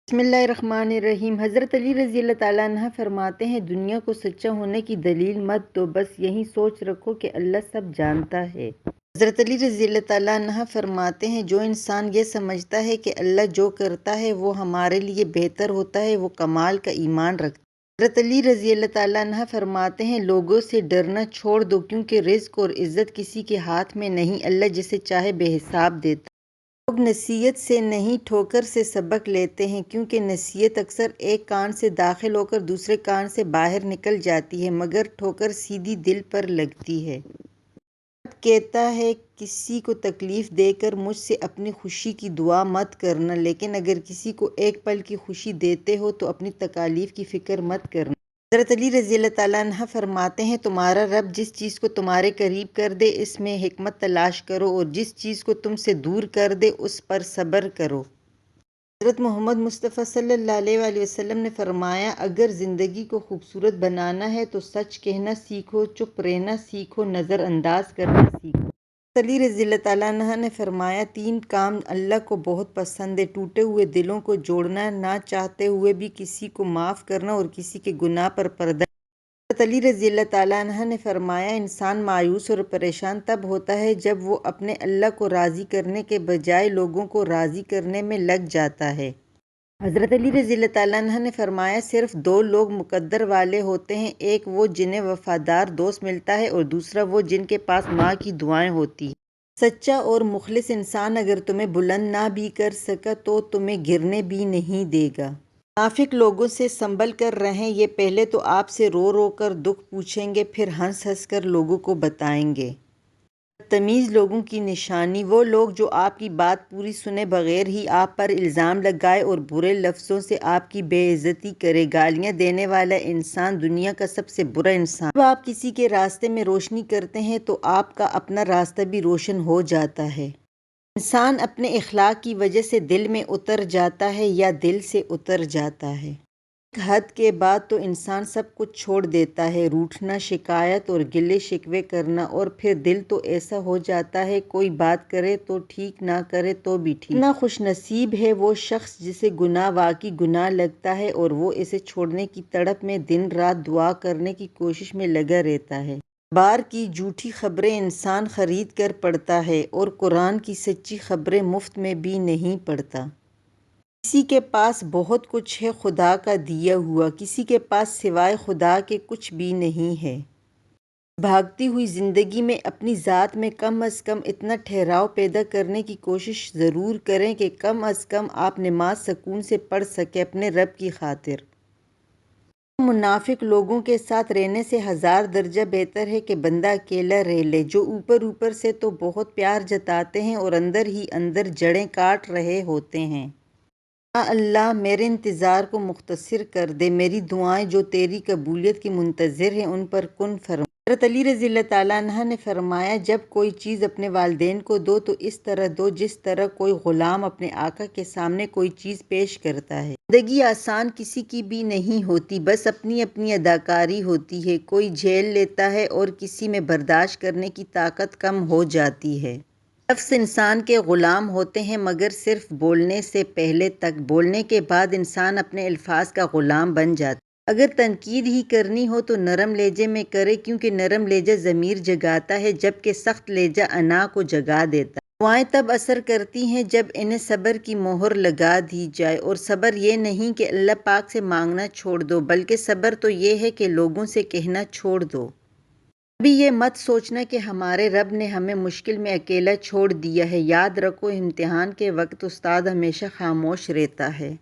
बिस्मिल्लाहिर्रहमानिर्रहीम। हज़रत अली रज़ी अल्लाह ताला अन्हा फरमाते हैं, दुनिया को सच्चा होने की दलील मत दो, बस यही सोच रखो कि अल्लाह सब जानता है। हज़रत अली रज़ी अल्लाह ताला अन्हा फरमाते हैं, जो इंसान ये समझता है कि अल्लाह जो करता है वो हमारे लिए बेहतर होता है, वो कमाल का ईमान रखता है। हज़रत अली रज़ी अल्लाह ताला अन्हा फरमाते हैं, लोगों से डरना छोड़ दो, क्योंकि रिज़्क और इज़्ज़त किसी के हाथ में नहीं, अल्लाह जिसे चाहे बेहिसाब देता है। लोग नसीहत से नहीं ठोकर से सबक लेते हैं, क्योंकि नसीहत अक्सर एक कान से दाखिल होकर दूसरे कान से बाहर निकल जाती है, मगर ठोकर सीधी दिल पर लगती है। रब कहता है, किसी को तकलीफ देकर मुझसे अपनी खुशी की दुआ मत करना, लेकिन अगर किसी को एक पल की खुशी देते हो तो अपनी तकालीफ की फिक्र मत करना। हज़रत अली रज़ी अल्लाह ताला अन्हा फरमाते हैं, तुम्हारा रब जिस चीज़ को तुम्हारे करीब कर दे इसमें हिकमत तलाश करो, और जिस चीज़ को तुमसे दूर कर दे उस पर सब्र करो। हज़रत मोहम्मद मुस्तफ़ा सल्लल्लाहु अलैहि वसल्लम ने फरमाया, अगर ज़िंदगी को खूबसूरत बनाना है तो सच कहना सीखो, चुप रहना सीखो, नज़रअंदाज करना सीखो। अली रज़ी अल्लाह ताला अन्हा ने फरमाया, 3 काम अल्लाह को बहुत पसंद है, टूटे हुए दिलों को जोड़ना, ना चाहते हुए भी किसी को माफ़ करना, और किसी के गुनाह पर पर्दा। हज़रत अली रज़ी अल्लाह ताला अन्हा ने फरमाया, इंसान मायूस और परेशान तब होता है जब वो अपने अल्लाह को राज़ी करने के बजाय लोगों को राज़ी करने में लग जाता है। हज़रत अली रज़ी अल्लाह ताला अन्हा ने फरमाया, सिर्फ 2 लोग मुक़द्दर वाले होते हैं, एक वो जिन्हें वफ़ादार दोस्त मिलता है, और दूसरा वो जिनके पास माँ की दुआएं होती हैं। सच्चा और मुखलिस इंसान अगर तुम्हें बुलंद ना भी कर सका तो तुम्हें गिरने भी नहीं देगा। मुनाफिक लोगों से संभल कर रहें, ये पहले तो आपसे रो रो कर दुख पूछेंगे, फिर हंस हंस कर लोगों को बताएंगे। बदतमीज़ लोगों की निशानी, वो लोग जो आपकी बात पूरी सुने बगैर ही आप पर इल्ज़ाम लगाए और बुरे लफ्ज़ों से आपकी बेइज्जती करे। गालियाँ देने वाला इंसान दुनिया का सबसे बुरा इंसान। जब आप किसी के रास्ते में रोशनी करते हैं तो आपका अपना रास्ता भी रोशन हो जाता है। इंसान अपने इखलाक की वजह से दिल में उतर जाता है या दिल से उतर जाता है। एक हद के बाद तो इंसान सब कुछ छोड़ देता है, रूठना, शिकायत और गिले शिकवे करना, और फिर दिल तो ऐसा हो जाता है, कोई बात करे तो ठीक, ना करे तो भी ठीक। इतना खुशनसीब है वो शख्स जिसे गुनाह वाकई गुनाह लगता है और वो इसे छोड़ने की तड़प में दिन रात दुआ करने की कोशिश में लगा रहता है। बार की झूठी खबरें इंसान खरीद कर पढ़ता है, और कुरान की सच्ची खबरें मुफ्त में भी नहीं पढ़ता। किसी के पास बहुत कुछ है खुदा का दिया हुआ, किसी के पास सिवाय खुदा के कुछ भी नहीं है। भागती हुई ज़िंदगी में अपनी ज़ात में कम अज़ कम इतना ठहराव पैदा करने की कोशिश ज़रूर करें कि कम अज़ कम आप नमाज सुकून से पढ़ सकें अपने रब की खातिर। मुनाफिक लोगों के साथ रहने से 1000 दर्जा बेहतर है कि बंदा अकेला रह ले, जो ऊपर ऊपर से तो बहुत प्यार जताते हैं और अंदर ही अंदर जड़ें काट रहे होते हैं। या अल्लाह, मेरे इंतज़ार को मुख्तसर कर दे, मेरी दुआएं जो तेरी कबूलियत की मुंतज़िर हैं उन पर कुन फरमा। हज़रत अली रज़ी अल्लाह ताला अन्हा ने फरमाया, जब कोई चीज़ अपने वालिदैन को दो तो इस तरह दो जिस तरह कोई ग़ुलाम अपने आका के सामने कोई चीज़ पेश करता है। ज़िंदगी आसान किसी की भी नहीं होती, बस अपनी अपनी अदाकारी होती है। कोई झेल लेता है और किसी में बर्दाश्त करने की ताकत कम हो जाती है। लफ्ज़ इंसान के ग़ुलाम होते हैं, मगर सिर्फ बोलने से पहले तक, बोलने के बाद इंसान अपने अल्फाज का ग़ुलाम बन जाता है। अगर तनकीद ही करनी हो तो नरम लहजे में करे, क्योंकि नरम लहजा ज़मीर जगाता है, जबकि सख्त लहजा अना को जगा देता है। दुआएं तब असर करती हैं जब इन्हें सब्र की मोहर लगा दी जाए, और सब्र ये नहीं कि अल्लाह पाक से मांगना छोड़ दो, बल्कि सब्र तो ये है कि लोगों से कहना छोड़ दो। अभी ये मत सोचना कि हमारे रब ने हमें मुश्किल में अकेला छोड़ दिया है। याद रखो, इम्तिहान के वक्त उस्ताद हमेशा खामोश रहता है।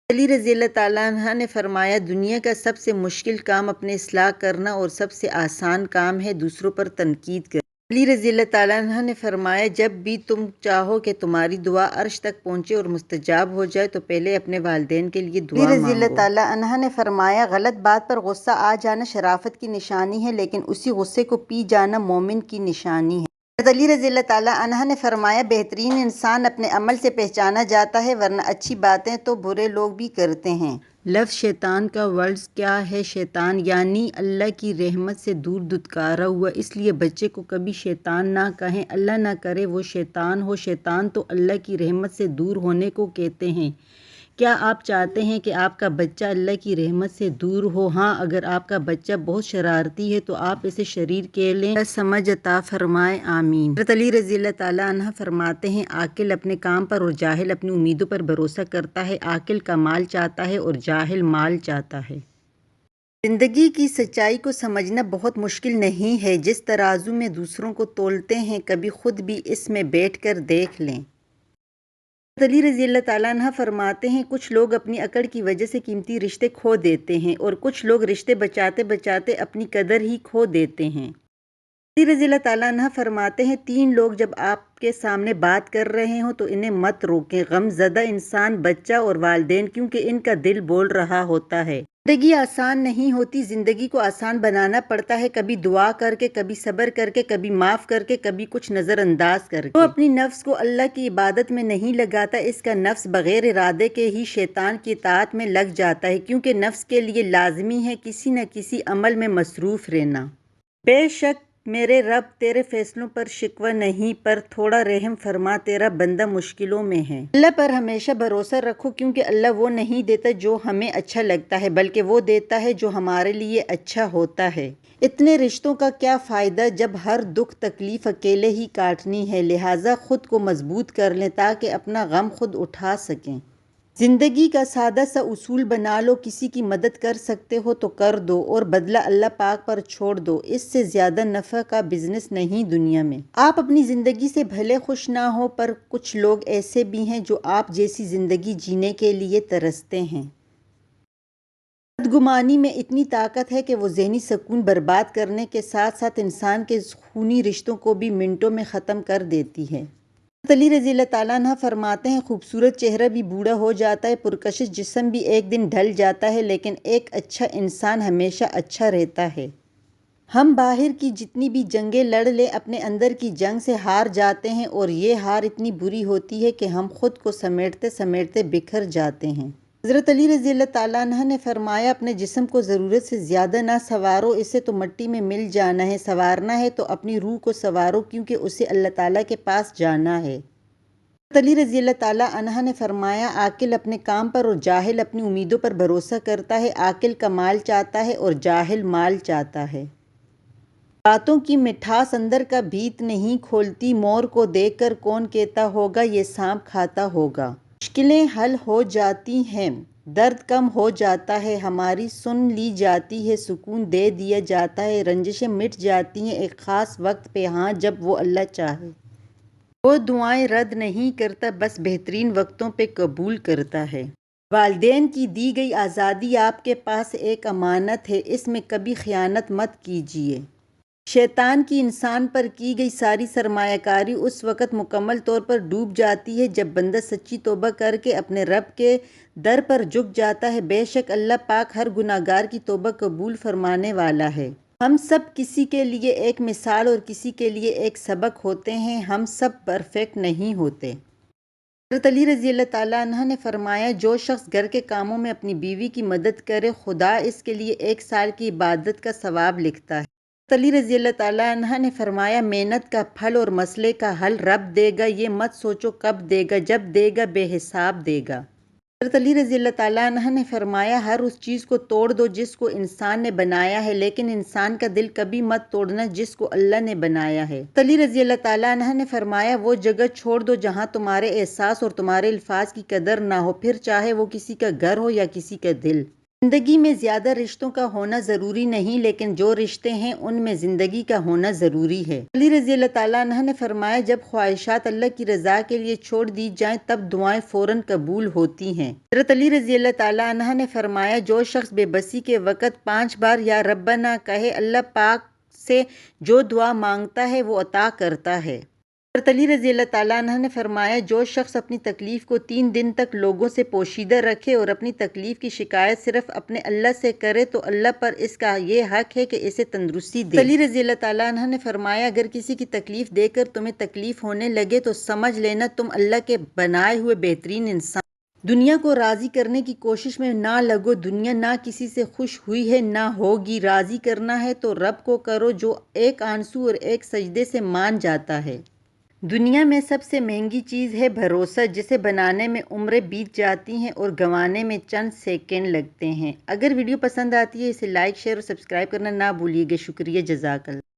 अली रज़ी अल्लाह ताला अन्हा ने फरमाया, दुनिया का सबसे मुश्किल काम अपने इस्लाह करना और सबसे आसान काम है दूसरों पर तनकीद करना। अली रज़ी अल्लाह ताला अन्हा ने फरमाया, जब भी तुम चाहो कि तुम्हारी दुआ अर्श तक पहुँचे और मुस्तजाब हो जाए तो पहले अपने वालिदैन के लिए दुआ मांगो। अली रज़ी अल्लाह ताला अन्हा ने फरमाया, गलत बात पर गुस्सा आ जाना शराफत की निशानी है, लेकिन उसी गुस्से को पी जाना मोमिन की निशानी है। हज़रत अली रज़ी अल्लाह ताला अन्हा ने फरमाया, बेहतरीन इंसान अपने अमल से पहचाना जाता है, वरना अच्छी बातें तो बुरे लोग भी करते हैं। लफ्ज़ शैतान का वर्ड्स क्या है? शैतान यानी अल्लाह की रहमत से दूर दुत्कारा हुआ, इसलिए बच्चे को कभी शैतान ना कहें। अल्लाह ना करे वो शैतान हो। शैतान तो अल्लाह की रहमत से दूर होने को कहते हैं کیا آپ چاہتے ہیں کہ آپ کا بچہ اللہ کی رحمت سے دور ہو؟ ہاں، اگر آپ کا بچہ بہت شرارتی ہے تو آپ اسے شریر کے لیں سمجھ عطا فرمائے، آمین۔ حضرت علی رضی اللہ تعالیٰ عنہ فرماتے ہیں، عاقل اپنے کام پر اور جاہل اپنی امیدوں پر بھروسہ کرتا ہے۔ عاقل کا مال چاہتا ہے اور جاہل مال چاہتا ہے۔ زندگی کی سچائی کو سمجھنا بہت مشکل نہیں ہے۔ جس ترازو میں دوسروں کو تولتے ہیں، کبھی خود بھی اس میں بیٹھ کر دیکھ لیں۔ حضرت علی رضی اللہ تعالیٰ عنہ فرماتے ہیں، کچھ لوگ اپنی اکڑ کی وجہ سے قیمتی رشتے کھو دیتے ہیں اور کچھ لوگ رشتے بچاتے بچاتے اپنی قدر ہی کھو دیتے ہیں۔ علی رضی اللہ تعالیٰ عنہ فرماتے ہیں، 3 لوگ جب آپ کے سامنے بات کر رہے ہوں تو انہیں مت روکیں، غم زدہ انسان، بچہ اور والدین، کیونکہ ان کا دل بول رہا ہوتا ہے۔ زندگی آسان نہیں ہوتی، زندگی کو آسان بنانا پڑتا ہے، کبھی دعا کر کے، کبھی صبر کر کے، کبھی معاف کر کے، کبھی کچھ نظر انداز کر کے۔ جو اپنی نفس کو اللہ کی عبادت میں نہیں لگاتا، اس کا نفس بغیر ارادے کے ہی شیطان کی اطاعت میں لگ جاتا ہے، کیونکہ نفس کے لیے لازمی ہے کسی نہ کسی عمل میں مصروف رہنا۔ بے شک میرے رب تیرے فیصلوں پر شکوہ نہیں، پر تھوڑا رحم فرما، تیرا بندہ مشکلوں میں ہے۔ اللہ پر ہمیشہ بھروسہ رکھو، کیونکہ اللہ وہ نہیں دیتا جو ہمیں اچھا لگتا ہے، بلکہ وہ دیتا ہے جو ہمارے لیے اچھا ہوتا ہے۔ اتنے رشتوں کا کیا فائدہ جب ہر دکھ تکلیف اکیلے ہی کاٹنی ہے، لہٰذا خود کو مضبوط کر لیں تاکہ اپنا غم خود اٹھا سکیں۔ زندگی کا سادہ سا اصول بنا لو، کسی کی مدد کر سکتے ہو تو کر دو اور بدلہ اللہ پاک پر چھوڑ دو، اس سے زیادہ نفع کا بزنس نہیں دنیا میں۔ آپ اپنی زندگی سے بھلے خوش نہ ہو، پر کچھ لوگ ایسے بھی ہیں جو آپ جیسی زندگی جینے کے لیے ترستے ہیں۔ بدگمانی میں اتنی طاقت ہے کہ وہ ذہنی سکون برباد کرنے کے ساتھ ساتھ انسان کے خونی رشتوں کو بھی منٹوں میں ختم کر دیتی ہے۔ حضرت علی رضی اللہ تعالیٰ عنہ فرماتے ہیں، خوبصورت چہرہ بھی بوڑھا ہو جاتا ہے، پرکشش جسم بھی ایک دن ڈھل جاتا ہے، لیکن ایک اچھا انسان ہمیشہ اچھا رہتا ہے۔ ہم باہر کی جتنی بھی جنگیں لڑ لیں، اپنے اندر کی جنگ سے ہار جاتے ہیں، اور یہ ہار اتنی بری ہوتی ہے کہ ہم خود کو سمیٹتے سمیٹتے بکھر جاتے ہیں۔ حضرت علی رضی اللہ تعالیٰ عنہ نے فرمایا، اپنے جسم کو ضرورت سے زیادہ نہ سنوارو، اسے تو مٹی میں مل جانا ہے، سنوارنا ہے تو اپنی روح کو سنوارو، کیونکہ اسے اللہ تعالیٰ کے پاس جانا ہے۔ حضرت علی رضی اللہ تعالیٰ عنہ نے فرمایا، عاقل اپنے کام پر اور جاہل اپنی امیدوں پر بھروسہ کرتا ہے، عاقل کا مال چاہتا ہے اور جاہل مال چاہتا ہے۔ باتوں کی مٹھاس اندر کا بھیت نہیں کھولتی، مور کو دیکھ کر کون کہتا ہوگا یہ سانپ کھاتا ہوگا۔ مشکلیں حل ہو جاتی ہیں، درد کم ہو جاتا ہے، ہماری سن لی جاتی ہے، سکون دے دیا جاتا ہے، رنجشیں مٹ جاتی ہیں ایک خاص وقت پہ، ہاں جب وہ اللہ چاہے۔ وہ دعائیں رد نہیں کرتا، بس بہترین وقتوں پہ قبول کرتا ہے۔ والدین کی دی گئی آزادی آپ کے پاس ایک امانت ہے، اس میں کبھی خیانت مت کیجیے۔ شیطان کی انسان پر کی گئی ساری سرمایہ کاری اس وقت مکمل طور پر ڈوب جاتی ہے جب بندہ سچی توبہ کر کے اپنے رب کے در پر جھک جاتا ہے۔ بے شک اللہ پاک ہر گناہگار کی توبہ قبول فرمانے والا ہے۔ ہم سب کسی کے لیے ایک مثال اور کسی کے لیے ایک سبق ہوتے ہیں، ہم سب پرفیکٹ نہیں ہوتے۔ حضرت علی رضی اللہ تعالیٰ عنہ نے فرمایا، جو شخص گھر کے کاموں میں اپنی بیوی کی مدد کرے، خدا اس کے لیے 1 سال کی عبادت کا ثواب لکھتا ہے۔ حضرت علی رضی اللہ تعالیٰ عنہ نے فرمایا، محنت کا پھل اور مسئلے کا حل رب دے گا، یہ مت سوچو کب دے گا، جب دے گا بے حساب دے گا۔ حضرت علی رضی اللہ تعالیٰ عنہ نے فرمایا، ہر اس چیز کو توڑ دو جس کو انسان نے بنایا ہے، لیکن انسان کا دل کبھی مت توڑنا جس کو اللہ نے بنایا ہے۔ حضرت علی رضی اللہ تعالیٰ عنہ نے فرمایا، وہ جگہ چھوڑ دو جہاں تمہارے احساس اور تمہارے الفاظ کی قدر نہ ہو، پھر چاہے وہ کسی کا گھر ہو یا کسی کا دل۔ زندگی میں زیادہ رشتوں کا ہونا ضروری نہیں، لیکن جو رشتے ہیں ان میں زندگی کا ہونا ضروری ہے۔ علی رضی اللہ تعالیٰ عنہ نے فرمایا، جب خواہشات اللہ کی رضا کے لیے چھوڑ دی جائیں تب دعائیں فوراً قبول ہوتی ہیں۔ حضرت علی رضی اللہ تعالیٰ عنہ نے فرمایا، جو شخص بے بسی کے وقت 5 بار یا ربنا کہے، اللہ پاک سے جو دعا مانگتا ہے وہ عطا کرتا ہے۔ حضرت علی رضی اللہ تعالیٰ عنہ نے فرمایا، جو شخص اپنی تکلیف کو 3 دن تک لوگوں سے پوشیدہ رکھے اور اپنی تکلیف کی شکایت صرف اپنے اللہ سے کرے تو اللہ پر اس کا یہ حق ہے کہ اسے تندرستی دے۔ علی رضی اللہ تعالیٰ عنہ نے فرمایا، اگر کسی کی تکلیف دیکھ کر تمہیں تکلیف ہونے لگے تو سمجھ لینا تم اللہ کے بنائے ہوئے بہترین انسان۔ دنیا کو راضی کرنے کی کوشش میں نہ لگو، دنیا نہ کسی سے خوش ہوئی ہے نہ ہوگی، راضی کرنا ہے تو رب کو کرو جو ایک آنسو اور ایک سجدے سے مان جاتا ہے۔ دنیا میں سب سے مہنگی چیز ہے بھروسہ، جسے بنانے میں عمریں بیت جاتی ہیں اور گنوانے میں چند سیکنڈ لگتے ہیں۔ اگر ویڈیو پسند آتی ہے اسے لائک، شیئر اور سبسکرائب کرنا نہ بھولیے گا۔ شکریہ، جزاک اللہ۔